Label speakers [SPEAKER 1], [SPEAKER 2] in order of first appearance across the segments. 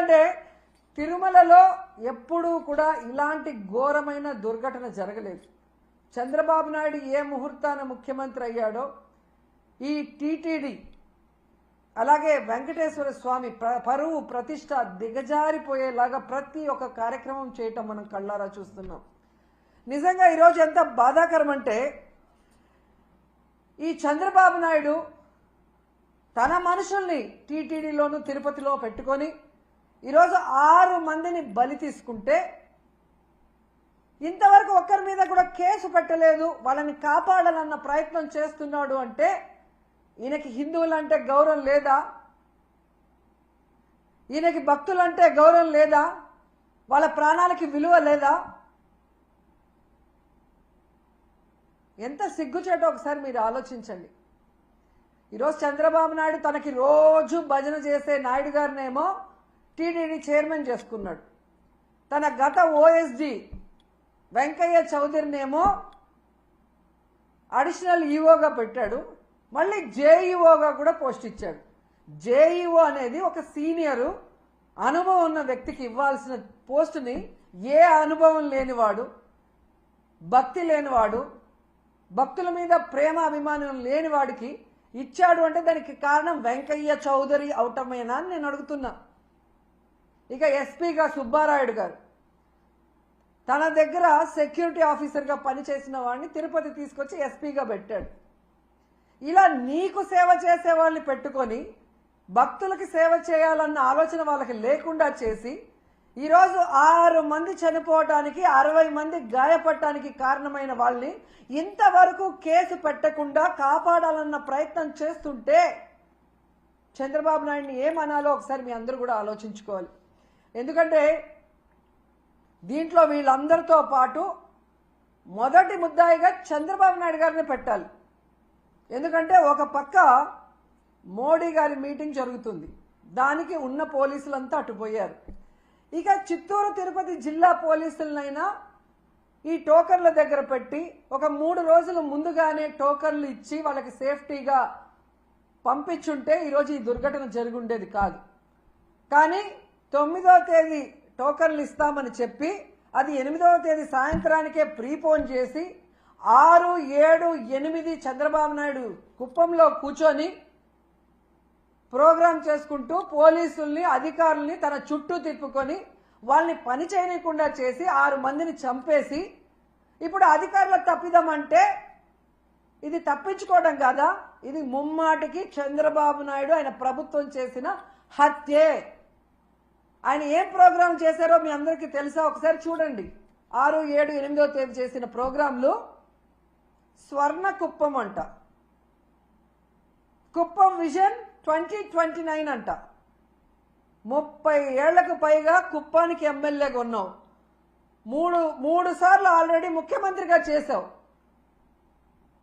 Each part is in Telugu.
[SPEAKER 1] ఎందుకంటే తిరుమలలో ఎప్పుడూ కూడా ఇలాంటి ఘోరమైన దుర్ఘటన జరగలేదు. చంద్రబాబు నాయుడు ఏ ముహూర్తాన ముఖ్యమంత్రి అయ్యాడో ఈ టీటీడీ అలాగే వెంకటేశ్వర స్వామి పరువు ప్రతిష్ట దిగజారిపోయేలాగా ప్రతి ఒక్క కార్యక్రమం చేయటం మనం కళ్ళారా చూస్తున్నాం. నిజంగా ఈరోజు ఎంత బాధాకరం అంటే ఈ చంద్రబాబు నాయుడు తన మనుషుల్ని టీటీడీలోను తిరుపతిలో పెట్టుకొని ఈరోజు 6 మందిని బలి తీసుకుంటే ఇంతవరకు ఒక్కరి మీద కూడా కేసు పెట్టలేదు, వాళ్ళని కాపాడాలన్న ప్రయత్నం చేస్తున్నాడు అంటే ఈయనకి హిందువులంటే గౌరవం లేదా? ఈయనకి భక్తులంటే గౌరవం లేదా? వాళ్ళ ప్రాణాలకి విలువ లేదా? ఎంత సిగ్గుచేటో ఒకసారి మీరు ఆలోచించండి. ఈరోజు చంద్రబాబు నాయుడు తనకి రోజు భజన చేసే నాయుడు గారినేమో టీటీడీ చైర్మన్ చేసుకున్నాడు. తన గత ఓఎస్డి వెంకయ్య చౌదరినేమో అడిషనల్ ఈఓగా పెట్టాడు. మళ్ళీ జేఈఓగా కూడా పోస్ట్ ఇచ్చాడు. జేఈఓ అనేది ఒక సీనియరు అనుభవం ఉన్న వ్యక్తికి ఇవ్వాల్సిన పోస్టుని ఏ అనుభవం లేనివాడు, భక్తి లేనివాడు, భక్తుల మీద ప్రేమ అభిమానం లేనివాడికి ఇచ్చాడు అంటే దానికి కారణం వెంకయ్య చౌదరి అవటమేనా అని నేను అడుగుతున్నా. ఇక ఎస్పీగా సుబ్బారాయుడు గారు తన దగ్గర సెక్యూరిటీ ఆఫీసర్గా పనిచేసిన వాడిని తిరుపతి తీసుకొచ్చి ఎస్పీగా పెట్టాడు. ఇలా నీకు సేవ చేసే వాళ్ళని పెట్టుకొని భక్తులకి సేవ చేయాలన్న ఆలోచన వాళ్ళకి లేకుండా చేసి ఈరోజు 6 మంది చనిపోవటానికి 60 మంది గాయపడటానికి కారణమైన వాళ్ళని ఇంతవరకు కేసు పెట్టకుండా కాపాడాలన్న ప్రయత్నం చేస్తుంటే చంద్రబాబు నాయుడిని ఏమనాలో ఒకసారి మీ అందరూ కూడా ఆలోచించుకోవాలి. ఎందుకంటే దీంట్లో వీళ్ళందరితో పాటు మొదటి ముద్దాయిగా చంద్రబాబు నాయుడు గారిని పెట్టాలి. ఎందుకంటే ఒక పక్క మోడీ గారి మీటింగ్ జరుగుతుంది, దానికి ఉన్న పోలీసులంతా అటుపోయారు. ఇక చిత్తూరు తిరుపతి జిల్లా పోలీసులనైనా ఈ టోకన్ల దగ్గర పెట్టి ఒక 3 రోజులు ముందుగానే టోకన్లు ఇచ్చి వాళ్ళకి సేఫ్టీగా పంపించుంటే ఈరోజు ఈ దుర్ఘటన జరిగి ఉండేది కాదు. కానీ 9వ తేదీ టోకన్లు ఇస్తామని చెప్పి అది 8వ తేదీ సాయంత్రానికే ప్రీపోన్ చేసి 6, 7, 8 చంద్రబాబు నాయుడు కుప్పంలో కూర్చొని ప్రోగ్రాం చేసుకుంటూ పోలీసుల్ని అధికారుల్ని తన చుట్టూ తిప్పుకొని వాళ్ళని పని చేయకుండా చేసి 6 మందిని చంపేసి ఇప్పుడు అధికారుల తప్పిదమంటే ఇది తప్పించుకోవడం కాదా? ఇది ముమ్మాటికి చంద్రబాబు నాయుడు ఆయన ప్రభుత్వం చేసిన హత్యే. ఆయన ఏం ప్రోగ్రాం చేశారో మీ అందరికీ తెలుసా? ఒకసారి చూడండి. 6, 7, 8వ తేదీ చేసిన ప్రోగ్రాంలు స్వర్ణ కుప్పం అంట, కుప్పం విజన్ 2029 అంట. 30 ఏళ్లకు పైగా కుప్పానికి ఎమ్మెల్యేగా ఉన్నావు, మూడు సార్లు ఆల్రెడీ ముఖ్యమంత్రిగా చేశావు.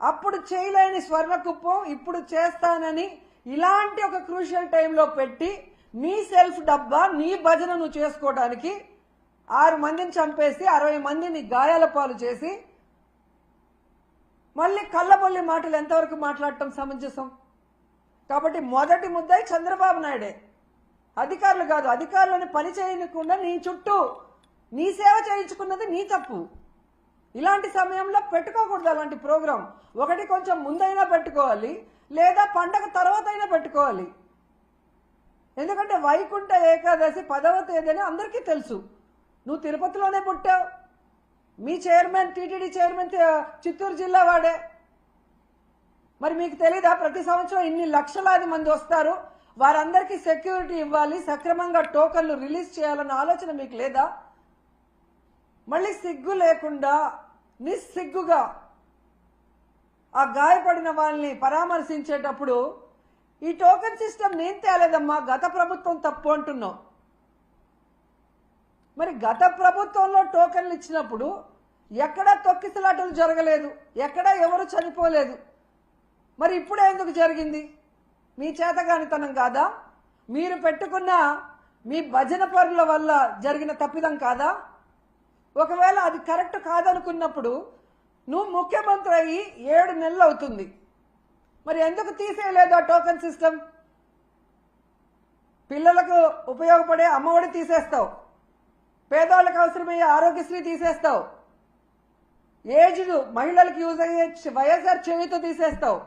[SPEAKER 1] అప్పుడు చేయలేని స్వర్ణ కుప్పం ఇప్పుడు చేస్తానని ఇలాంటి ఒక క్రూషియల్ టైంలో పెట్టి నీ సెల్ఫ్ డబ్బా నీ భజన నువ్వు చేసుకోవడానికి 6 మందిని చంపేసి 60 మందిని గాయాల పాలు చేసి మళ్ళీ కళ్ళబొల్లి మాటలు ఎంతవరకు మాట్లాడటం సమంజసం? కాబట్టి మొదటి ముద్దాయి చంద్రబాబు నాయుడే, అధికారులు కాదు. అధికారులను పని చేయకుండా నీ చుట్టూ నీ సేవ చేయించుకున్నది నీ తప్పు. ఇలాంటి సమయంలో పెట్టుకోకూడదు అలాంటి ప్రోగ్రాం. ఒకటి కొంచెం ముందైనా పెట్టుకోవాలి, లేదా పండగ తర్వాత అయినా పెట్టుకోవాలి. ఎందుకంటే వైకుంఠ ఏకాదశి 10వ తేదీ అని అందరికీ తెలుసు. నువ్వు తిరుపతిలోనే పుట్టావు, మీ చైర్మన్ టీటీడీ చైర్మన్ చిత్తూరు జిల్లా వాడే. మరి మీకు తెలీదా ప్రతి సంవత్సరం ఇన్ని లక్షలాది మంది వస్తారు, వారందరికీ సెక్యూరిటీ ఇవ్వాలి, సక్రమంగా టోకన్లు రిలీజ్ చేయాలన్న ఆలోచన మీకు లేదా? మళ్ళీ సిగ్గు లేకుండా నిస్సిగ్గుగా ఆ గాయపడిన వాళ్ళని పరామర్శించేటప్పుడు ఈ టోకన్ సిస్టమ్ నేను తేలేదమ్మా, గత ప్రభుత్వం తప్పు అంటున్నావు. మరి గత ప్రభుత్వంలో టోకన్లు ఇచ్చినప్పుడు ఎక్కడా తొక్కిసలాటలు జరగలేదు, ఎక్కడా ఎవరు చనిపోలేదు. మరి ఇప్పుడే ఎందుకు జరిగింది? మీ చేతగానితనం కాదా? మీరు పెట్టుకున్న మీ భజన పరుల వల్ల జరిగిన తప్పిదం కాదా? ఒకవేళ అది కరెక్ట్ కాదనుకున్నప్పుడు నువ్వు ముఖ్యమంత్రి అయ్యి 7 నెలలు అవుతుంది, మరి ఎందుకు తీసేయలేదు ఆ టోకన్ సిస్టమ్? పిల్లలకు ఉపయోగపడే అమ్మఒడి తీసేస్తావు, పేదవాళ్ళకి అవసరమయ్యే ఆరోగ్యశ్రీ తీసేస్తావు, ఏజ్డ్ మహిళలకు యూజ్ అయ్యే వైఎస్ఆర్ చేయూత తీసేస్తావు,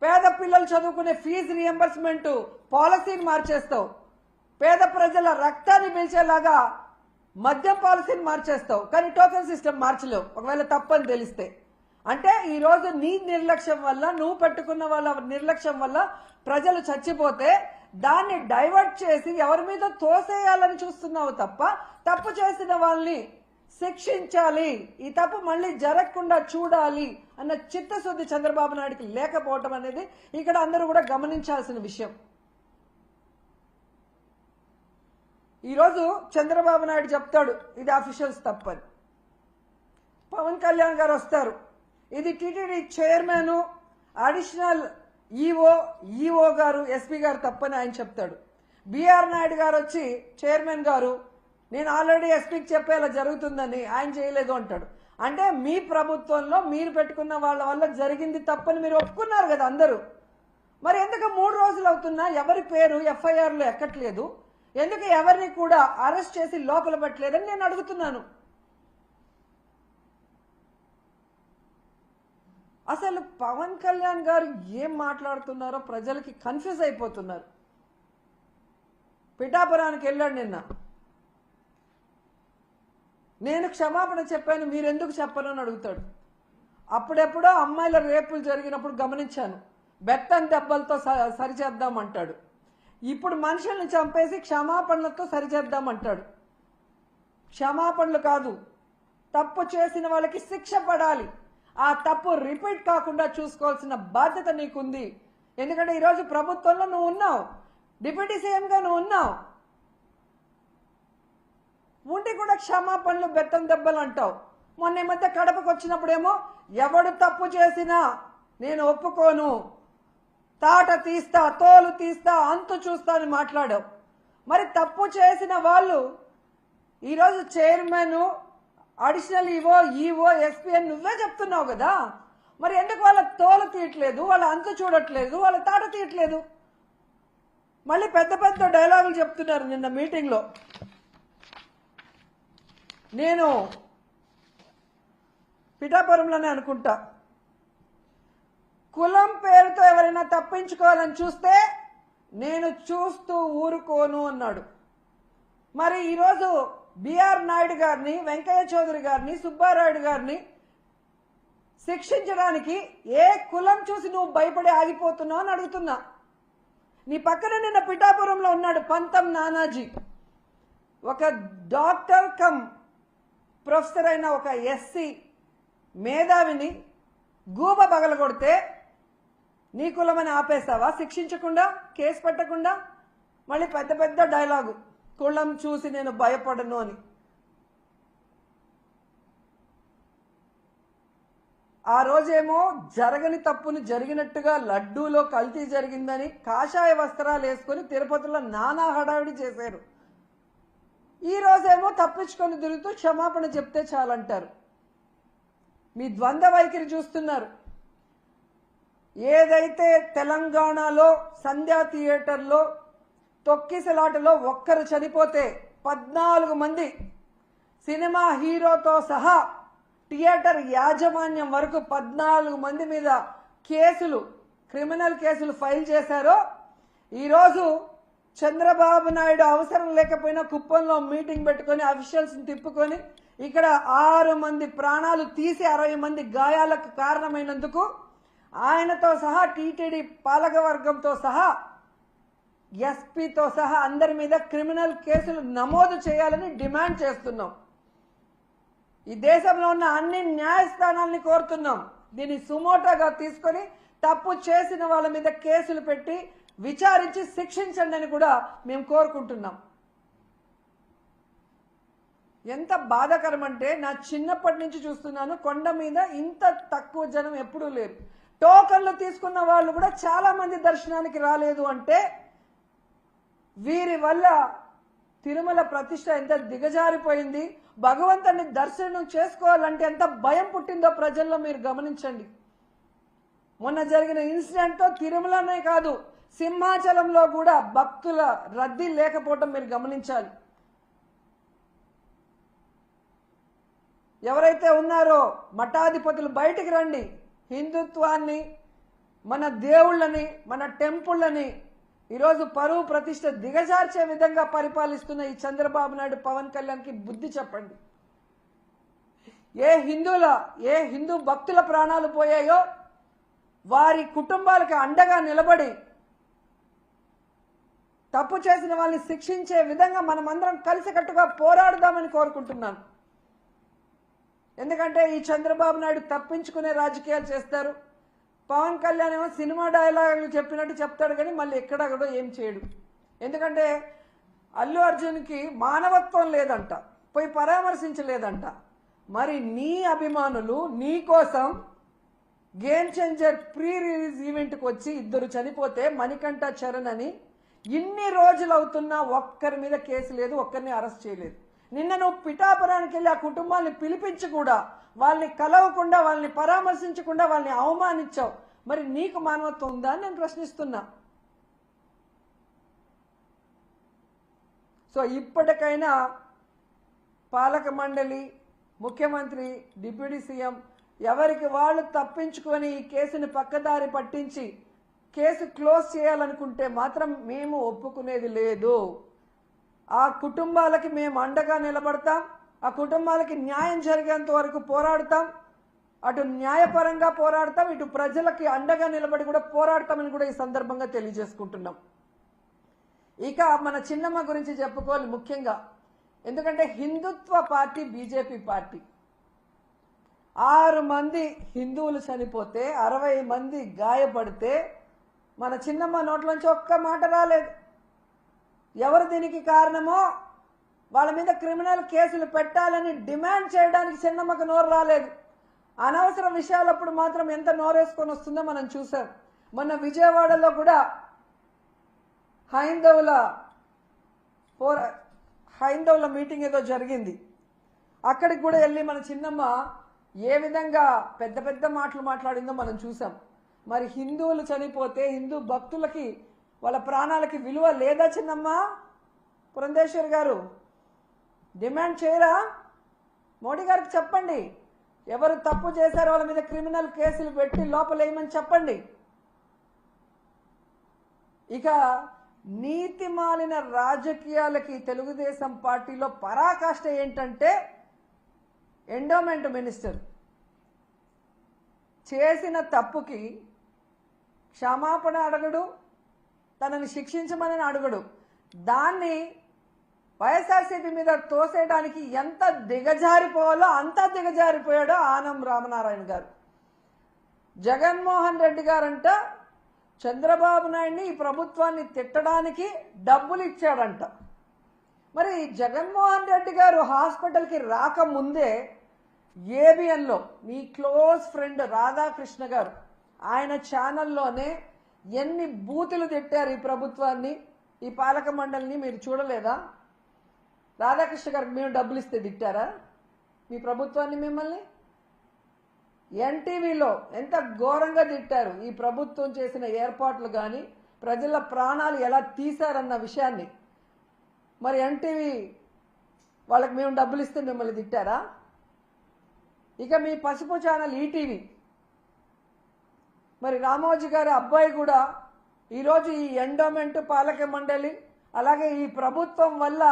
[SPEAKER 1] పేద పిల్లలు చదువుకునే ఫీజు రియంబర్స్మెంట్ పాలసీని మార్చేస్తావు, పేద ప్రజల రక్తాన్ని పీల్చేలాగా మద్యం పాలసీని మార్చేస్తావు, కానీ టోకెన్ సిస్టమ్ మార్చలేవు ఒకవేళ తప్పని తెలిస్తే. అంటే ఈరోజు నీ నిర్లక్ష్యం వల్ల, నువ్వు పెట్టుకున్న వాళ్ళ నిర్లక్ష్యం వల్ల ప్రజలు చచ్చిపోతే దాన్ని డైవర్ట్ చేసి ఎవరి మీద తోసేయాలని చూస్తున్నావు తప్ప తప్పు చేసిన వాళ్ళని శిక్షించాలి, ఈ తప్పు మళ్ళీ జరగకుండా చూడాలి అన్న చిత్తశుద్ధి చంద్రబాబు నాయుడికి లేకపోవటం అనేది ఇక్కడ అందరూ కూడా గమనించాల్సిన విషయం. ఈరోజు చంద్రబాబు నాయుడు చెప్తాడు ఇది అఫీషియల్స్ తప్పని, పవన్ కళ్యాణ్ గారు వస్తారు ఇది టీటీడీ చైర్మన్ అడిషనల్ ఈఓ గారు ఎస్పీ గారు తప్పని ఆయన చెప్తాడు. బిఆర్ నాయుడు గారు వచ్చి చైర్మన్ గారు నేను ఆల్రెడీ ఎస్పీకి చెప్పేలా జరుగుతుందని ఆయన చేయలేదు అంటాడు. అంటే మీ ప్రభుత్వంలో మీరు పెట్టుకున్న వాళ్ళ వల్ల జరిగింది తప్పని మీరు ఒప్పుకున్నారు కదా అందరూ. మరి ఎందుకు 3 రోజులు అవుతున్నా ఎవరి పేరు ఎఫ్ఐఆర్లో ఎక్కట్లేదు, ఎందుకు ఎవరిని కూడా అరెస్ట్ చేసి లోపల పెట్టలేదని నేను అడుగుతున్నాను. అసలు పవన్ కళ్యాణ్ గారు ఏం మాట్లాడుతున్నారో ప్రజలకి కన్ఫ్యూజ్ అయిపోతున్నారు. పిఠాపురానికి వెళ్ళాడు నిన్న, నేను క్షమాపణ చెప్పాను మీరెందుకు చెప్పను అని అడుగుతాడు. అప్పుడెప్పుడో అమ్మాయిల రేపులు జరిగినప్పుడు గమనించాను, బెత్తం దెబ్బలతో సరిచేద్దామంటాడు. ఇప్పుడు మనుషుల్ని చంపేసి క్షమాపణలతో సరిచేద్దామంటాడు. క్షమాపణలు కాదు, తప్పు చేసిన వాళ్ళకి శిక్ష పడాలి, ఆ తప్పు రిపీట్ కాకుండా చూసుకోవాల్సిన బాధ్యత నీకుంది. ఎందుకంటే ఈరోజు ప్రభుత్వంలో నువ్వు ఉన్నావు, డిప్యూటీ సీఎంగా నువ్వు ఉన్నావు, ఉండి కూడా క్షమాపణలు బెత్తం దెబ్బలు అంటావు. మొన్న ఈ మధ్య కడపకు వచ్చినప్పుడేమో ఎవడు తప్పు చేసినా నేను ఒప్పుకోను, తాట తీస్తా, తోలు తీస్తా, అంతు చూస్తా అని మాట్లాడావు. మరి తప్పు చేసిన వాళ్ళు ఈరోజు చైర్మన్ అడిషనల్ ఈఓ ఎస్పీ అని నువ్వే చెప్తున్నావు కదా, మరి ఎందుకు వాళ్ళ తోలు తీయట్లేదు, వాళ్ళ అంతు చూడట్లేదు, వాళ్ళ తాట తీయట్లేదు? మళ్ళీ పెద్ద పెద్ద డైలాగులు చెప్తున్నారు. నిన్న మీటింగ్లో నేను పిఠాపురంలోనే అనుకుంటా, కులం పేరుతో ఎవరైనా తప్పించుకోవాలని చూస్తే నేను చూస్తూ ఊరుకోను అన్నాడు. మరి ఈరోజు బిఆర్ నాయుడు గారిని, వెంకయ్య చౌదరి గారిని, సుబ్బారాయుడు గారిని శిక్షించడానికి ఏ కులం చూసి నువ్వు భయపడి ఆగిపోతున్నావు అని అడుగుతున్నా. నీ పక్కన నిన్న పిఠాపురంలో ఉన్నాడు పంతం నానాజీ, ఒక డాక్టర్ కమ్ ప్రొఫెసర్ అయిన ఒక ఎస్సీ మేధావిని గూబ పగలగొడితే నీ కులమని ఆపేస్తావా శిక్షించకుండా, కేసు పెట్టకుండా? మళ్ళీ పెద్ద పెద్ద డైలాగు, కులం చూసి నేను భయపడను అని. ఆ రోజేమో జరగని తప్పును జరిగినట్టుగా లడ్డూలో కల్తీ జరిగిందని కాషాయ వస్త్రాలు వేసుకొని తిరుపతిలో నానా హడావిడి చేశారు. ఈ రోజేమో తప్పించుకొని తిరుగుతూ క్షమాపణ చెప్తే చాలంటారు. మీ ద్వంద్వ వైఖరి చూస్తున్నారు. ఏదైతే తెలంగాణలో సంధ్యా థియేటర్లో తొక్కిసలాటలో ఒక్కరు చనిపోతే 14 మంది సినిమా హీరోతో సహా థియేటర్ యాజమాన్యం వరకు 14 మంది మీద కేసులు, క్రిమినల్ కేసులు ఫైల్ చేశారో, ఈరోజు చంద్రబాబు నాయుడు అవసరం లేకపోయినా కుప్పంలో మీటింగ్ పెట్టుకొని అఫీషియల్స్ని తిప్పుకొని ఇక్కడ 6 మంది ప్రాణాలు తీసి 60 మంది గాయాలకు కారణమైనందుకు ఆయనతో సహా టీటీడీ పాలకవర్గంతో సహా ఎస్పీతో సహా అందరి మీద క్రిమినల్ కేసులు నమోదు చేయాలని డిమాండ్ చేస్తున్నాం. ఈ దేశంలో ఉన్న అన్ని న్యాయస్థానాల్ని కోరుతున్నాం, దీన్ని సుమోటోగా తీసుకొని తప్పు చేసిన వాళ్ళ మీద కేసులు పెట్టి విచారించి శిక్షించండి అని కూడా మేము కోరుకుంటున్నాం. ఎంత బాధాకరం అంటే, నా చిన్నప్పటి నుంచి చూస్తున్నాను, కొండ మీద ఇంత తక్కువ జనం ఎప్పుడూ లేరు. టోకన్లు తీసుకున్న వాళ్ళు కూడా చాలా మంది దర్శనానికి రాలేదు అంటే వీరి వల్ల తిరుమల ప్రతిష్ట ఎంత దిగజారిపోయింది, భగవంతుని దర్శనం చేసుకోవాలంటే ఎంత భయం పుట్టిందో ప్రజల్లో మీరు గమనించండి. మొన్న జరిగిన ఇన్సిడెంట్తో తిరుమలనే కాదు సింహాచలంలో కూడా భక్తుల రద్దీ లేకపోవటం మీరు గమనించాలి. ఎవరైతే ఉన్నారో మఠాధిపతులు బయటికి రండి. హిందుత్వాన్ని, మన దేవుళ్ళని, మన టెంపుళ్ళని ఈరోజు పరువు ప్రతిష్ట దిగజార్చే విధంగా పరిపాలిస్తున్న ఈ చంద్రబాబు నాయుడు, పవన్ కళ్యాణ్కి బుద్ధి చెప్పండి. ఏ హిందూ భక్తుల ప్రాణాలు పోయాయో వారి కుటుంబాలకు అండగా నిలబడి తప్పు చేసిన వాళ్ళని శిక్షించే విధంగా మనమందరం కలిసికట్టుగా పోరాడదామని కోరుకుంటున్నాను. ఎందుకంటే ఈ చంద్రబాబు నాయుడు తప్పించుకునే రాజకీయాలు చేస్తారు. పవన్ కళ్యాణ్ ఏమో సినిమా డైలాగులు చెప్పినట్టు చెప్తాడు, కానీ మళ్ళీ ఎక్కడెక్కడో ఏం చేయడు. ఎందుకంటే అల్లు అర్జున్కి మానవత్వం లేదంట, పోయి పరామర్శించలేదంట. మరి నీ అభిమానులు నీ కోసం గేమ్ చేంజర్ ప్రీ రిలీజ్ ఈవెంట్కి వచ్చి 2 చనిపోతే మణికంఠ చరణ్ అని ఇన్ని రోజులు అవుతున్నా ఒక్కరి మీద కేసు లేదు, ఒక్కరిని అరెస్ట్ చేయలేదు. నిన్న నువ్వు పిఠాపురానికి వెళ్ళి ఆ కుటుంబాన్ని పిలిపించి కూడా వాళ్ళని కలవకుండా, వాళ్ళని పరామర్శించకుండా వాళ్ళని అవమానించావు. మరి నీకు మానవత్వం ఉందా అని నేను ప్రశ్నిస్తున్నా. సో ఇప్పటికైనా పాలక మండలి, ముఖ్యమంత్రి, డిప్యూటీ సీఎం ఎవరికి వాళ్ళు తప్పించుకొని ఈ కేసుని పక్కదారి పట్టించి కేసు క్లోజ్ చేయాలనుకుంటే మాత్రం మేము ఒప్పుకునేది లేదు. ఆ కుటుంబాలకి మేము అండగా నిలబడతాం. ఆ కుటుంబాలకి న్యాయం జరిగేంత వరకు పోరాడతాం. అటు న్యాయపరంగా పోరాడతాం, ఇటు ప్రజలకి అండగా నిలబడి కూడా పోరాడతామని కూడా ఈ సందర్భంగా తెలియజేసుకుంటున్నాం. ఇక మన చిన్నమ్మ గురించి చెప్పుకోవాలి ముఖ్యంగా. ఎందుకంటే హిందుత్వ పార్టీ బీజేపీ పార్టీ. 6 మంది హిందువులు చనిపోతే 60 మంది గాయపడితే మన చిన్నమ్మ నోట్లోంచి ఒక్క మాట రాలేదు. ఎవరు దీనికి కారణమో వాళ్ళ మీద క్రిమినల్ కేసులు పెట్టాలని డిమాండ్ చేయడానికి చిన్నమ్మకు నోరు రాలేదు. అనవసర విషయాలప్పుడు మాత్రం ఎంత నోరేసుకొని వస్తుందో మనం చూసాం. మొన్న విజయవాడలో కూడా హైందవుల మీటింగ్ ఏదో జరిగింది. అక్కడికి కూడా వెళ్ళి మన చిన్నమ్మ ఏ విధంగా పెద్ద పెద్ద మాటలు మాట్లాడిందో మనం చూసాం. మరి హిందువులు చనిపోతే హిందూ భక్తులకి వాళ్ళ ప్రాణాలకి విలువ లేదా చిన్నమ్మ? పురంధేశ్వరి గారు డిమాండ్ చేయరా? మోడీ గారికి చెప్పండి, ఎవరు తప్పు చేశారో వాళ్ళ మీద క్రిమినల్ కేసులు పెట్టి లోపలేయమని చెప్పండి. ఇక నీతిమాలిన రాజకీయాలకి తెలుగుదేశం పార్టీలో పరాకాష్ట ఏంటంటే ఎండోమెంట్ మినిస్టర్ చేసిన తప్పుకి క్షమాపణ అడగడు, తనని శిక్షించమని అడగడు. దాన్ని వైఎస్ఆర్సీపీ మీద తోసేయడానికి ఎంత దిగజారిపోవాలో అంత దిగజారిపోయాడో ఆనం రామనారాయణ గారు. జగన్మోహన్ రెడ్డి గారంట చంద్రబాబు నాయుడిని, ఈ ప్రభుత్వాన్ని తిట్టడానికి డబ్బులు ఇచ్చాడంట. మరి జగన్మోహన్ రెడ్డి గారు హాస్పిటల్కి రాకముందే ఏబిఎన్లో మీ క్లోజ్ ఫ్రెండ్ రాధాకృష్ణ గారు ఆయన ఛానల్లోనే ఎన్ని బూతులు తిట్టారు ఈ ప్రభుత్వాన్ని, ఈ పాలక మండలిని మీరు చూడలేదా? రాధాకృష్ణ గారికి మేము డబ్బులు ఇస్తే తిట్టారా మీ ప్రభుత్వాన్ని? మిమ్మల్ని ఎన్టీవీలో ఎంత ఘోరంగా తిట్టారు. ఈ ప్రభుత్వం చేసిన ఏర్పాట్లు కానీ ప్రజల ప్రాణాలు ఎలా తీశారన్న విషయాన్ని. మరి ఎన్టీవీ వాళ్ళకి మేము డబ్బులు ఇస్తే మిమ్మల్ని తిట్టారా? ఇక మీ పసుపు ఛానల్ ఈటీవీ, మరి రామోజీ గారి అబ్బాయి కూడా ఈరోజు ఈ ఎండోమెంట్, పాలక మండలి, అలాగే ఈ ప్రభుత్వం వల్ల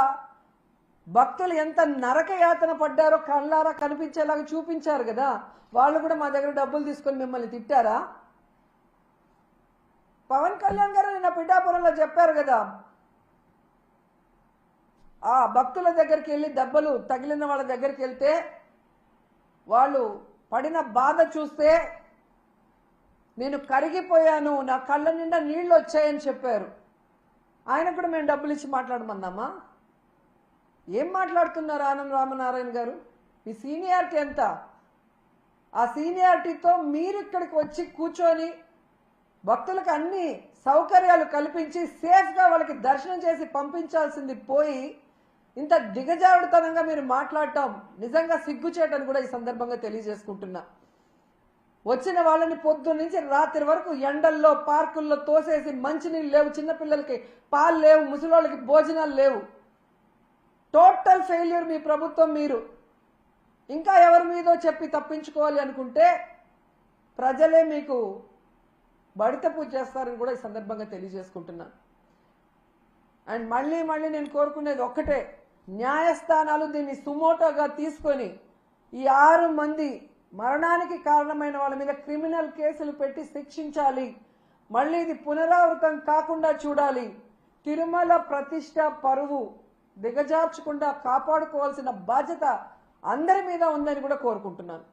[SPEAKER 1] భక్తులు ఎంత నరకయాతన పడ్డారో కళ్ళారా కనిపించేలాగా చూపించారు కదా. వాళ్ళు కూడా మా దగ్గర డబ్బులు తీసుకొని మిమ్మల్ని తిట్టారా? పవన్ కళ్యాణ్ గారు నిన్న పిఠాపురంలో చెప్పారు కదా, ఆ భక్తుల దగ్గరికి వెళ్ళి దెబ్బలు తగిలిన వాళ్ళ దగ్గరికి వెళ్తే వాళ్ళు పడిన బాధ చూస్తే నేను కరిగిపోయాను, నా కళ్ళ నిండా నీళ్లు వచ్చాయని చెప్పారు. ఆయన కూడా మేము డబ్బులు ఇచ్చి మాట్లాడమన్నామా? ఏం మాట్లాడుతున్నారు ఆనం రామనారాయణ గారు? మీ సీనియారిటీ ఎంత? ఆ సీనియారిటీతో మీరు ఇక్కడికి వచ్చి కూర్చొని భక్తులకు అన్ని సౌకర్యాలు కల్పించి సేఫ్గా వాళ్ళకి దర్శనం చేసి పంపించాల్సింది పోయి ఇంత దిగజారుడుతనంగా మీరు మాట్లాడటం నిజంగా సిగ్గుచేటని కూడా ఈ సందర్భంగా తెలియజేసుకుంటున్నా. వచ్చిన వాళ్ళని పొద్దున్న నుంచి రాత్రి వరకు ఎండల్లో పార్కుల్లో తోసేసి మంచినీళ్ళు లేవు, చిన్నపిల్లలకి పాలు లేవు, ముసలోళ్ళకి భోజనాలు లేవు. టోటల్ ఫెయిల్యూర్ మీ ప్రభుత్వం. మీరు ఇంకా ఎవరి మీదో చెప్పి తప్పించుకోవాలి అనుకుంటే ప్రజలే మీకు బడిత పూజ చేస్తారని కూడా ఈ సందర్భంగా తెలియజేసుకుంటున్నాను. అండ్ మళ్ళీ నేను కోరుకునేది ఒక్కటే, న్యాయస్థానాలు దీన్ని సుమోటోగా తీసుకొని ఈ 6 మంది మరణానికి కారణమైన వాళ్ళ మీద క్రిమినల్ కేసులు పెట్టి శిక్షించాలి. మళ్ళీ ఇది పునరావృతం కాకుండా చూడాలి. తిరుమల ప్రతిష్ట పరువు దిగజార్చకుండా కాపాడుకోవాల్సిన బాధ్యత అందరి మీద ఉందని కూడా కోరుకుంటున్నాను.